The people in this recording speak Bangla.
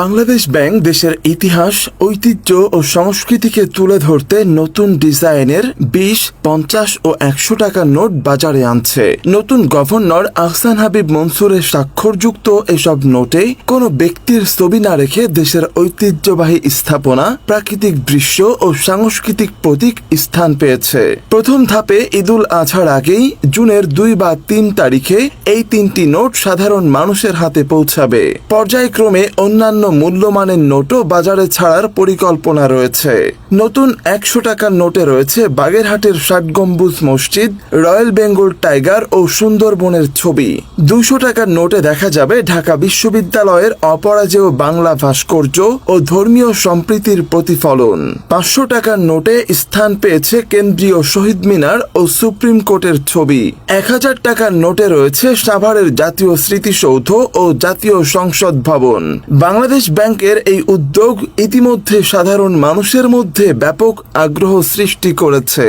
বাংলাদেশ ব্যাংক দেশের ইতিহাস, ঐতিহ্য ও সংস্কৃতিকে তুলে ধরতে নতুন ডিজাইনের 20, 50 ও 100 টাকার নোট বাজারে আনছে। নতুন গভর্নর আহসান হাবিব মনসুরের স্বাক্ষরযুক্ত এসব নোটে কোনো ব্যক্তির ছবি না রেখে দেশের ঐতিহ্যবাহী স্থাপনা, প্রাকৃতিক দৃশ্য ও সাংস্কৃতিক প্রতীক স্থান পেয়েছে। প্রথম ধাপে ঈদুল আজহার আগেই জুনের 2 বা 3 তারিখে এই 3টি নোট সাধারণ মানুষের হাতে পৌঁছাবে। পর্যায়ক্রমে অন্যান্য মূল্যমানের নোটও বাজারে ছাড়ার পরিকল্পনা রয়েছে। নতুন 100 টাকার নোটে রয়েছে বাগেরহাটের 60 গম্বুজ মসজিদ, রয়্যাল বেঙ্গল টাইগার ও সুন্দরবনের ছবি। 200 টাকার নোটে দেখা যাবে ঢাকা বিশ্ববিদ্যালয়ের অপরাজেয় বাংলা ভাস্কর্য ও ধর্মীয় সম্প্রীতির প্রতিফলন। 500 টাকার নোটে স্থান পেয়েছে কেন্দ্রীয় শহীদ মিনার ও সুপ্রিম কোর্টের ছবি। 1000 টাকার নোটে রয়েছে সাভারের জাতীয় স্মৃতিসৌধ ও জাতীয় সংসদ ভবন। বাংলাদেশ ব্যাংকের এই উদ্যোগ ইতিমধ্যে সাধারণ মানুষের মধ্যে ব্যাপক আগ্রহ সৃষ্টি করেছে।